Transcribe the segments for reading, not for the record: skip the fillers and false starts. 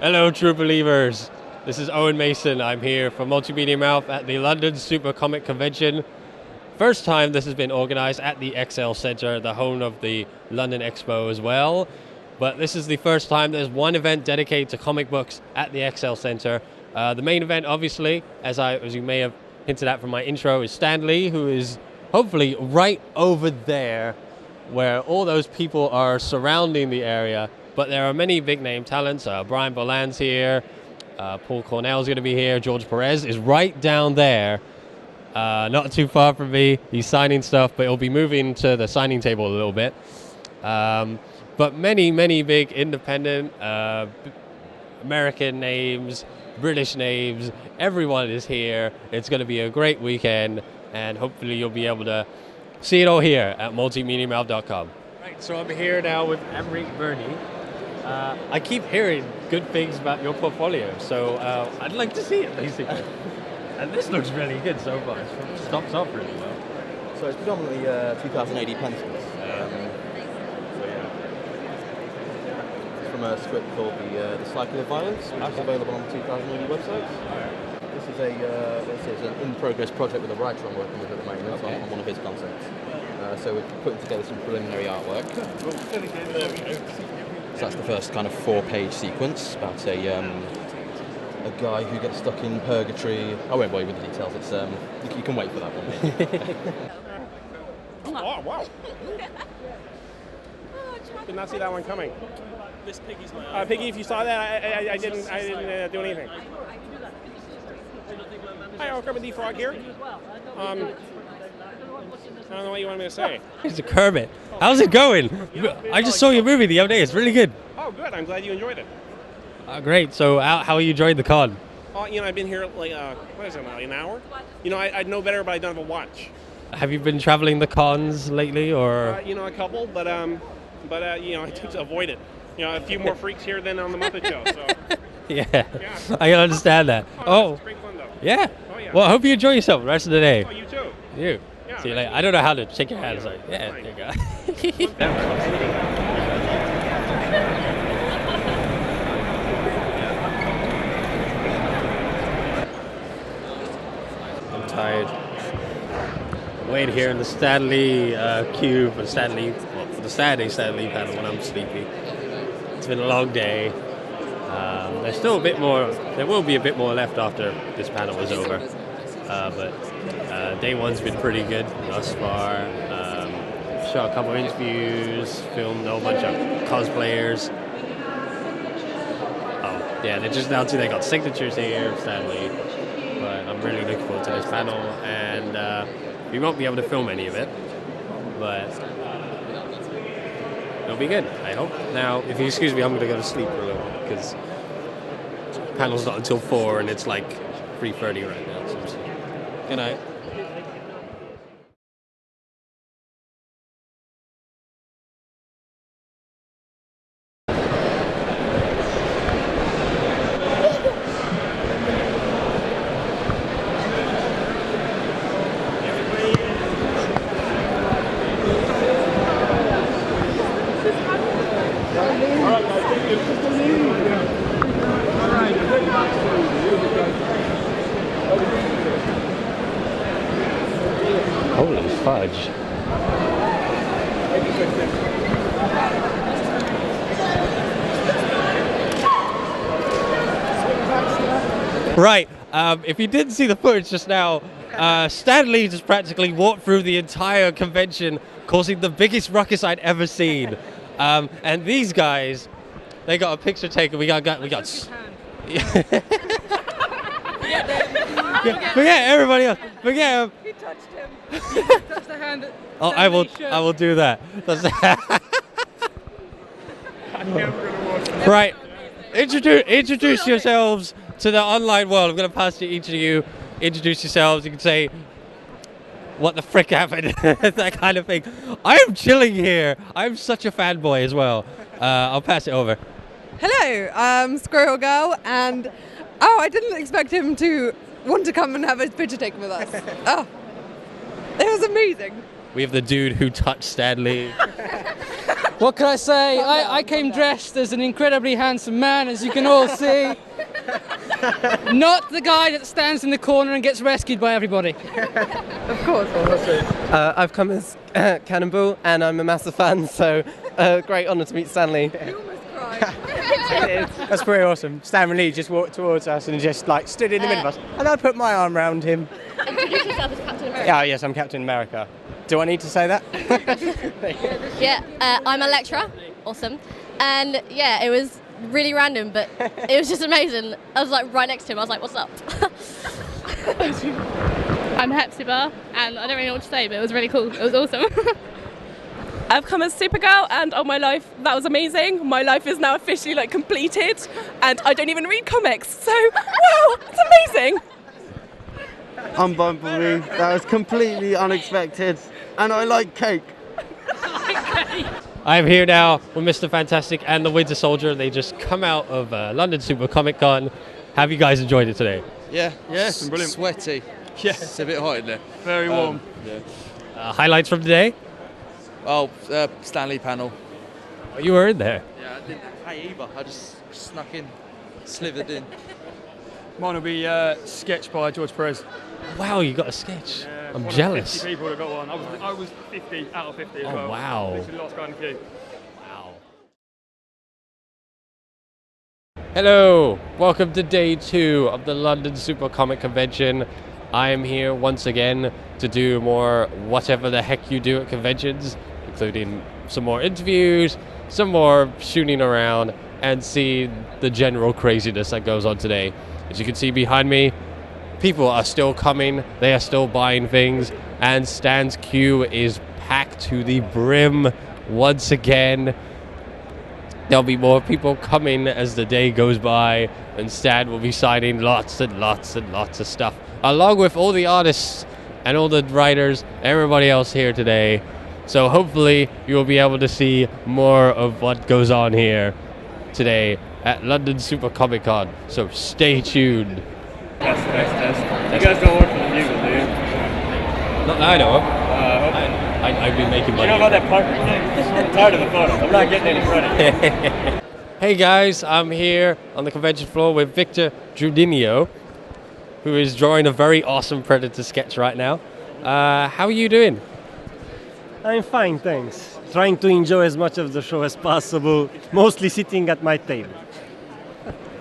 Hello, true believers. This is Eoin Mason. I'm here for Multimedia Mouth at the London Super Comic Convention. First time this has been organised at the XL Centre, the home of the London Expo as well. But this is the first time there's one event dedicated to comic books at the XL Centre. The main event, obviously, as you may have hinted at from my intro, is Stan Lee, who is hopefully right over there, where all those people are surrounding the area. But there are many big-name talents. Brian Boland's here. Paul Cornell's going to be here. George Perez is right down there, not too far from me. He's signing stuff, but he'll be moving to the signing table a little bit. But many, many big independent American names, British names. Everyone is here. It's going to be a great weekend, and hopefully you'll be able to see it all here at multimediamouth.com. Right, so I'm here now with Emery Bernie. I keep hearing good things about your portfolio, so I'd like to see it, basically. And this looks really good so far. It stops off really well. So it's predominantly 2000 AD pencils. It's from a script called The Cycle of Violence, which is available on the 2000 AD website. This is an in-progress project with a writer I'm working with at the moment on one of his concepts. So we're putting together some preliminary artwork. So that's the first kind of 4-page sequence about a guy who gets stuck in purgatory. I won't bore you with the details. It's you can wait for that one. Oh, wow. Did not see that one coming. This Piggy's my Piggy, if you saw that, I didn't do anything. Hi, I'll Kermit the Frog here. I don't know what you want me to say. It's a Kermit. How's it going? I just saw your movie the other day. It's really good. Oh, good. I'm glad you enjoyed it. Great. So how are you enjoying the con? I've been here like, what is it now, an hour? I'd know better, but I don't have a watch. Have you been traveling the cons lately, or? A couple, but I tend to avoid it. A few more freaks here than on the Muppet Show. So. Yeah, I can understand that. It's great fun, though. Yeah? Oh, yeah. Well, I hope you enjoy yourself the rest of the day. Oh, you too. You? Yeah. See you later. I don't know how to shake your hand. It's like, yeah, there you go. I'm tired. I'm waiting here in the Stan Lee queue for the Saturday Stan Lee panel when I'm sleepy. It's been a long day. There's still a bit more. There will be a bit more left after this panel is over. But day one's been pretty good thus far. Shot a couple of interviews, filmed a whole bunch of cosplayers. Oh, yeah, they just announced they got signatures here of Stan Lee. But I'm really looking forward to this panel, and we won't be able to film any of it, but it'll be good, I hope. Now, if you excuse me, I'm going to go to sleep for a little bit, because the panel's not until 4, and it's like 3:30 right now. So good night. Holy fudge. Right, if you didn't see the footage just now, Stan Lee just practically walked through the entire convention, causing the biggest ruckus I'd ever seen. And these guys, they got a picture taken. We got. Forget everybody else. Forget him. He touched him. He touched the hand. Oh, I will do that. Right. Introduce yourselves to the online world. I'm going to pass to each of you. Introduce yourselves. You can say what the frick happened, that kind of thing. I am chilling here. I'm such a fanboy as well. I'll pass it over. Hello, I'm Squirrel Girl, and I didn't expect him to want to come and have his picture taken with us. Oh, it was amazing. We have the dude who touched Stan Lee. What can I say? I came dressed as an incredibly handsome man, as you can all see. Not the guy that stands in the corner and gets rescued by everybody. Of course. I've come as Cannonball, and I'm a massive fan, so great honour to meet Stanley. You almost cried. That's pretty awesome. Stan Lee just walked towards us and just like stood in the middle of us, and I put my arm around him. Introduce yourself as Captain America. Yeah, yes, I'm Captain America. Do I need to say that? Yeah, I'm a lecturer. Awesome. And yeah, it was really random, but it was just amazing. I was like right next to him. I was like, "What's up?" I'm Hepzibah, and I don't really know what to say, but it was really cool. It was awesome. I've come as Supergirl, and oh my life, that was amazing. My life is now officially like completed, and I don't even read comics, so wow, it's amazing. I'm Bumblebee. That was completely unexpected, and I like cake. I'm here now with Mr. Fantastic and the Winter Soldier. They just come out of London Super Comic Con. Have you guys enjoyed it today? Yeah, Yes, and brilliant. sweaty. Yeah. It's a bit hot in there. Very warm. Yeah. Highlights from today? Oh, Stanley panel. Oh, you were in there. Yeah, I didn't pay either. I just snuck in, slithered in. Mine will be sketched by George Perez. Wow, you got a sketch. Yeah, I'm one jealous. Of 50 people that got one. I was 50 out of 50 as Oh, well. wow. Literally last guy in the queue. Wow. Hello, welcome to day 2 of the London Super Comic Convention. I am here once again to do more whatever the heck you do at conventions, including some more interviews, some more shooting around, and see the general craziness that goes on today. As you can see behind me, people are still coming, they are still buying things, and Stan's queue is packed to the brim once again. There'll be more people coming as the day goes by, and Stan will be signing lots and lots and lots of stuff, along with all the artists and all the writers, everybody else here today. So hopefully you'll be able to see more of what goes on here today at London Super Comic Con. So stay tuned. Test. You guys don't work for the music, do you? Not that I know of. I've been making money. You know about that parking thing? I'm tired of the photos. I'm not getting any credit. Hey guys, I'm here on the convention floor with Victor Judinio, who is drawing a very awesome Predator sketch right now. How are you doing? I'm fine, thanks. Trying to enjoy as much of the show as possible, mostly sitting at my table.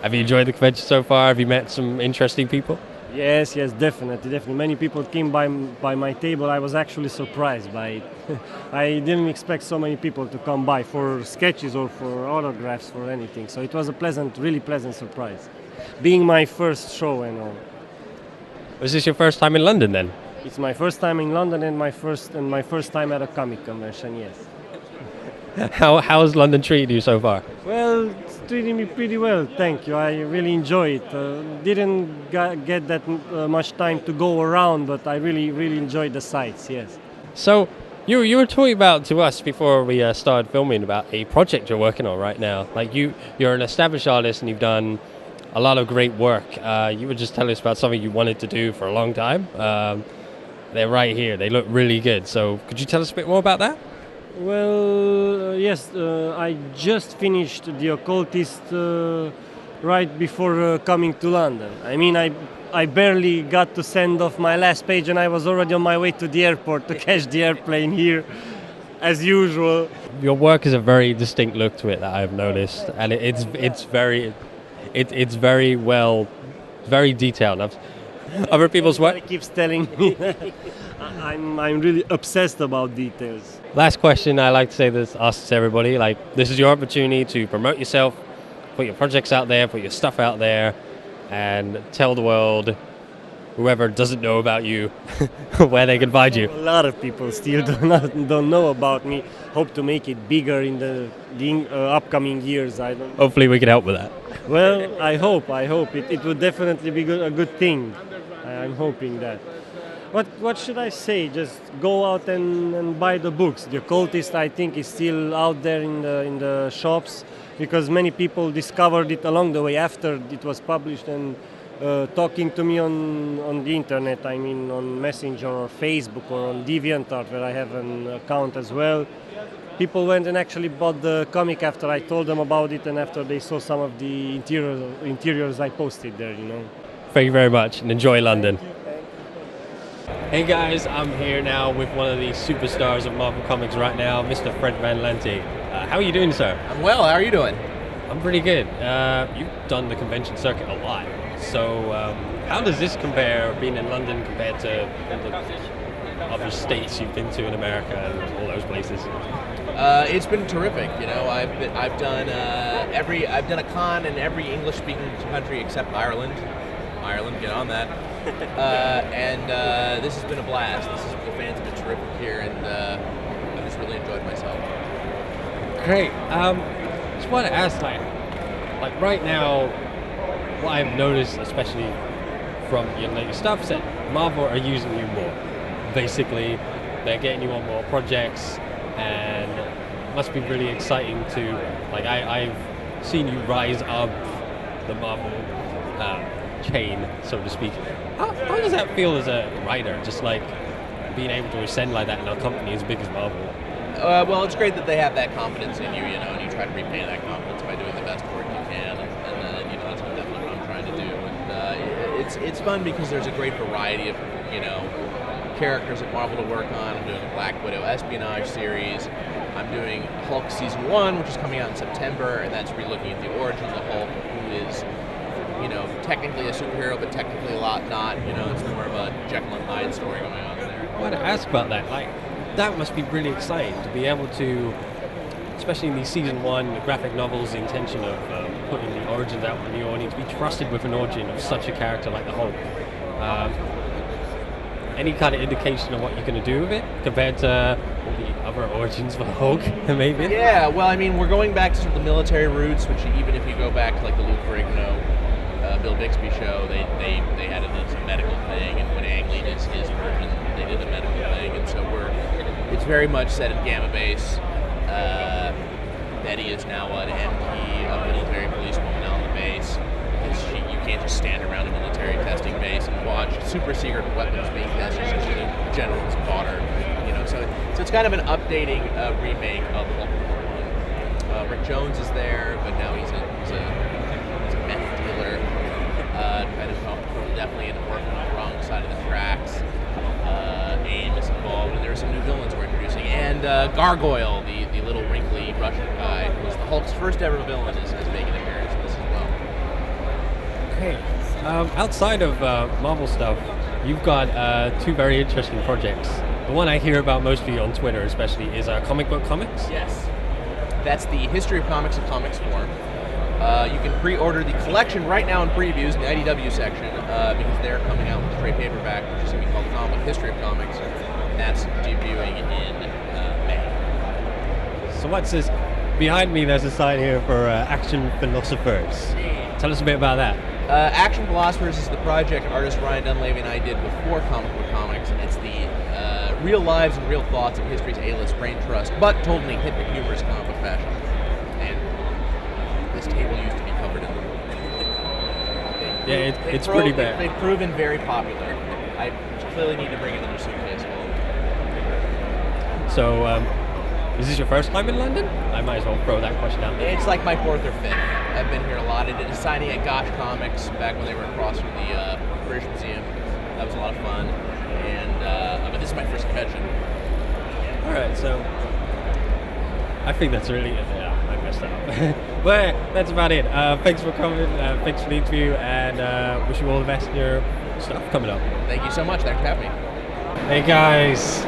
Have you enjoyed the convention so far? Have you met some interesting people? Yes, definitely. Many people came by my table. I was actually surprised by it. I didn't expect so many people to come by for sketches or for autographs or anything. So it was a really pleasant surprise. Being my first show and all. Was this your first time in London then? It's my first time in London and my first time at a comic convention, yes. How's London treated you so far? Well, it's treating me pretty well, thank you. I really enjoy it. Didn't get that much time to go around, but I really enjoyed the sights, yes. So, you were talking about to us before we started filming about a project you're working on right now. Like you're an established artist and you've done a lot of great work. You were just telling us about something you wanted to do for a long time. They're right here. They look really good. So, could you tell us a bit more about that? Well, yes, I just finished The Occultist right before coming to London. I mean, I barely got to send off my last page and I was already on my way to the airport to catch the airplane here, as usual. Your work has a very distinct look to it that I've noticed, and it's very well, very detailed. Other people's work. Everybody keeps telling me I'm really obsessed about details. Last question I like to say this, ask everybody, like this is your opportunity to promote yourself, put your projects out there, put your stuff out there, and tell the world, whoever doesn't know about you, where they can find you. A lot of people still don't know about me. Hope to make it bigger in the upcoming years. Hopefully we can help with that. Well, I hope. It would definitely be a good thing. I'm hoping that. What should I say? Just go out and buy the books. The Occultist, I think, is still out there in the shops because many people discovered it along the way after it was published and talking to me on the internet. I mean, on Messenger or Facebook or on DeviantArt, where I have an account as well. people went and actually bought the comic after I told them about it and after they saw some of the interiors I posted there, you know. Thank you very much and enjoy London. Hey guys, I'm here now with one of the superstars of Marvel Comics right now, Mr. Fred Van Lente. How are you doing, sir? I'm well, how are you doing? I'm pretty good. You've done the convention circuit a lot. So how does this compare, being in London, compared to the other states you've been to in America and all those places? It's been terrific. You know, I've done a con in every English-speaking country except Ireland. Ireland, get on that. And this has been a blast. The fans have been terrific here, and I've just really enjoyed myself. Great. Just want to ask, like right now, what I've noticed, especially from your latest stuff, is that Marvel are using you more. Basically, they're getting you on more projects, and it must be really exciting to, like, I've seen you rise up the Marvel chain, so to speak. How does that feel as a writer, just like being able to ascend like that in a company as big as Marvel? Well, it's great that they have that confidence in you, you know, and you try to repay that confidence by doing the best work you can, and you know, that's definitely what I'm trying to do. And it's fun because there's a great variety of, you know, characters at Marvel to work on. I'm doing a Black Widow espionage series. I'm doing Hulk Season 1, which is coming out in September, and that's relooking at the origins of Hulk, who is, you know, technically a superhero, but technically a lot not. You know, it's more of a Jekyll and Hyde story going on there. I want to ask about that. Like, that must be really exciting to be able to, especially in the Season 1 graphic novels, the intention of putting the origins out for the audience, be trusted with an origin of such a character like the Hulk. Any kind of indication of what you're going to do with it compared to the other origins for Hulk, maybe? Yeah, well, I mean, we're going back to sort of the military roots, which even if you go back to like the Lou Ferrigno, Bill Bixby show, they had it as a medical thing, and when Ang Lee did his version, they did a medical thing, and so it's very much set in Gamma Base. Betty is now an MP, a military policewoman on the base. You can't just stand around a military testing base and watch super secret weapons being tested. So the general's bought her, you know. So it's kind of an updating remake of Hulk #1. Rick Jones is there, but now he's a meth dealer. Kind of definitely working on the wrong side of the tracks. AIM is involved, and there are some new villains we're introducing. And Gargoyle, the little wrinkly Russian guy, who was the Hulk's first ever villain, is making an appearance in this as well. Okay. Outside of Marvel stuff, you've got two very interesting projects. The one I hear about mostly on Twitter, especially, is Comic Book Comics. Yes. That's the History of Comics in comics form. You can pre-order the collection right now in previews in the IDW section because they're coming out with a trade paperback, which is going to be called Comic History of Comics, and that's debuting in May. So what's this? Behind me there's a sign here for Action Philosophers. Tell us a bit about that. Action Philosophers is the project artist Ryan Dunleavy and I did before Comic Book Comics, and it's the real lives and real thoughts of history's A-list brain trust, but told in a hip and humorous comic book fashion. And this table used to be covered in them. Yeah, it's pretty bad. They've proven very popular. I clearly need to bring another suitcase full. So, is this your first time in London? I might as well throw that question out there. It's like my fourth or fifth. I've been here a lot. I did a signing at Gosh Comics back when they were across from the British Museum. That was a lot of fun. And but this is my first convention. All right, so I think that's really I messed that up. Well, that's about it. Thanks for coming. Thanks for the interview, and wish you all the best in your stuff coming up. Thank you so much. Thanks for having me. Hey guys,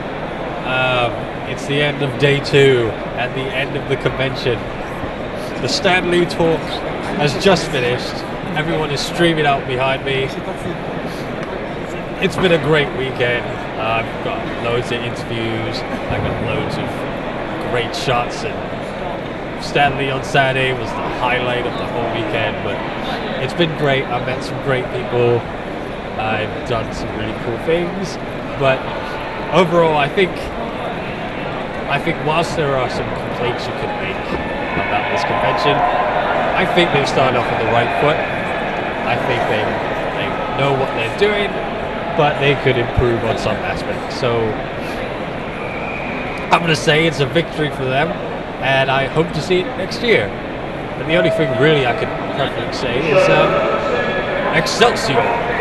it's the end of day 2 at the end of the convention. The Stan Lee talk has just finished. Everyone is streaming out behind me. It's been a great weekend. I've got loads of interviews. I've got loads of great shots, and Stan Lee on Saturday was the highlight of the whole weekend. But it's been great. I've met some great people. I've done some really cool things. But overall, I think whilst there are some complaints you could make about this convention, I think they've started off on the right foot. I think they know what they're doing, but they could improve on some aspects. So I'm going to say it's a victory for them, and I hope to see it next year. But the only thing really I could preferably say is Excelsior!